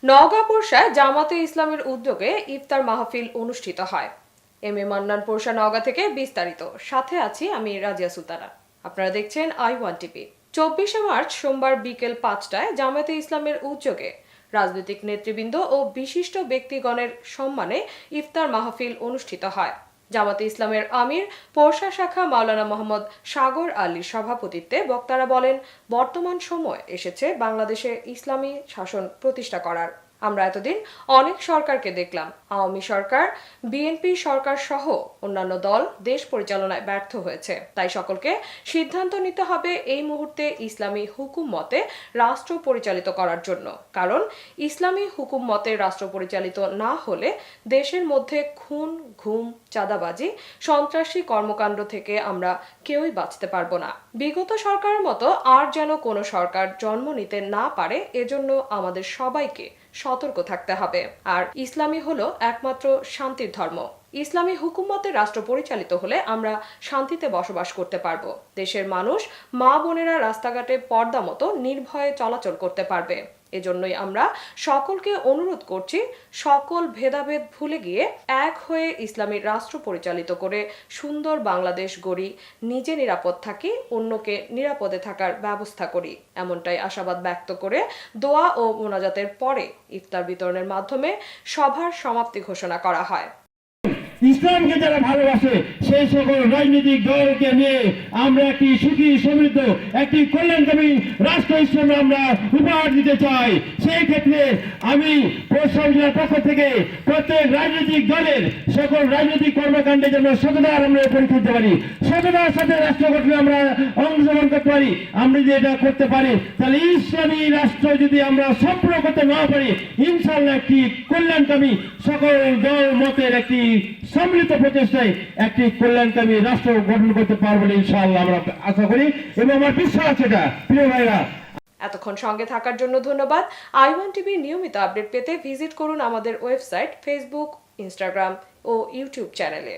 নওগাঁ পোরশায় জামাতে ইসলামের উদ্যোগে ইফতার মাহফিল অনুষ্ঠিত হয়। এম এ মান্নান পোরশা, নওগাঁ থেকে বিস্তারিত। সাথে আছি আমি রাজিয়া সুলতানা। আপনারা দেখছেন i1 টিভি। 24শে মার্চ সোমবার বিকেল 5টায় জামাতে ইসলামের উদ্যোগে রাজনৈতিক নেতৃবৃন্দ ও বিশিষ্ট ব্যক্তিগণের সম্মানে ইফতার মাহফিল অনুষ্ঠিত হয়। জামাতে ইসলামের আমির পোরশা শাখা মাওলানা মোহাম্মদ সাগর আলীর সভাপতিত্বে বক্তারা বলেন, বর্তমান সময় এসেছে বাংলাদেশে ইসলামী শাসন প্রতিষ্ঠা করার। আমরা এতদিন অনেক সরকারকে দেখলাম, আওয়ামী সরকার, বিএনপি সরকার সহ অন্যান্য দল দেশ পরিচালনায় ব্যর্থ হয়েছে। তাই সকলকে সিদ্ধান্ত নিতে হবে এই মুহূর্তে ইসলামী হুকুম মতে রাষ্ট্র পরিচালিত করার জন্য। কারণ ইসলামী হুকুম মতে রাষ্ট্র পরিচালিত না হলে দেশের মধ্যে খুন, ঘুম, চাঁদাবাজি, সন্ত্রাসী কর্মকাণ্ড থেকে আমরা কেউই বাঁচতে পারবো না। বিগত সরকারের মতো আর যেন কোনো সরকার জন্ম নিতে না পারে, এজন্য আমাদের সবাইকে সতর্ক থাকতে হবে। আর ইসলামী হলো একমাত্র শান্তির ধর্ম। ইসলামী হুকুমতে রাষ্ট্র পরিচালিত হলে আমরা শান্তিতে বসবাস করতে পারবো। দেশের মানুষ, মা বোনেরা রাস্তাঘাটে পর্দা মতো নির্ভয়ে চলাচল করতে পারবে। এজন্যই আমরা সকলকে অনুরোধ করছি, সকল ভেদাভেদ ভুলে গিয়ে এক হয়ে ইসলামী রাষ্ট্র পরিচালিত করে সুন্দর বাংলাদেশ গড়ি, নিজে নিরাপদ থাকি, অন্যকে নিরাপদে থাকার ব্যবস্থা করি। এমনটাই আশাবাদ ব্যক্ত করে দোয়া ও মোনাজাতের পরে ইফতার বিতরণের মাধ্যমে সভার সমাপ্তি ঘোষণা করা হয়। ইসলামকে যারা ভালোবাসে সেই সকল রাজনৈতিক দলকে নিয়ে আমরা একটি সুখী, সমৃদ্ধ, একটি কল্যাণকামী রাষ্ট্র ইসলাম আমরা উপহার দিতে চাই। সেই ক্ষেত্রে আমি প্রশাসনের পক্ষ থেকে প্রত্যেক রাজনৈতিক দলের সকল রাজনৈতিক কর্মকাণ্ডে যেন সততার আমরা পরীক্ষা দিতে পারি, সততার সাথে রাষ্ট্র গঠনে আমরা অংশগ্রহণ করতে পারি। আমরা যদি এটা করতে পারি, তাহলে ইসলামী রাষ্ট্র যদি আমরা সম্পূর্ণ করতে না পারি, ইনশাআল্লাহ একটি কল্যাণকামী সকল দল মতের একটি সম্মিলিত প্রচেষ্টায় একটি কল্যাণকামী রাষ্ট্র গঠন করতে পারবো বলে ইনশাআল্লাহ আমরা আশা করি এবং আমার বিশ্বাস এটা। প্রিয় ভাইরা, এতক্ষণ সঙ্গে থাকার জন্য ধন্যবাদ। i1 টিভির নিয়মিত আপডেট পেতে ভিজিট করুন আমাদের ওয়েবসাইট, ফেসবুক, ইনস্টাগ্রাম ও ইউটিউব চ্যানেলে।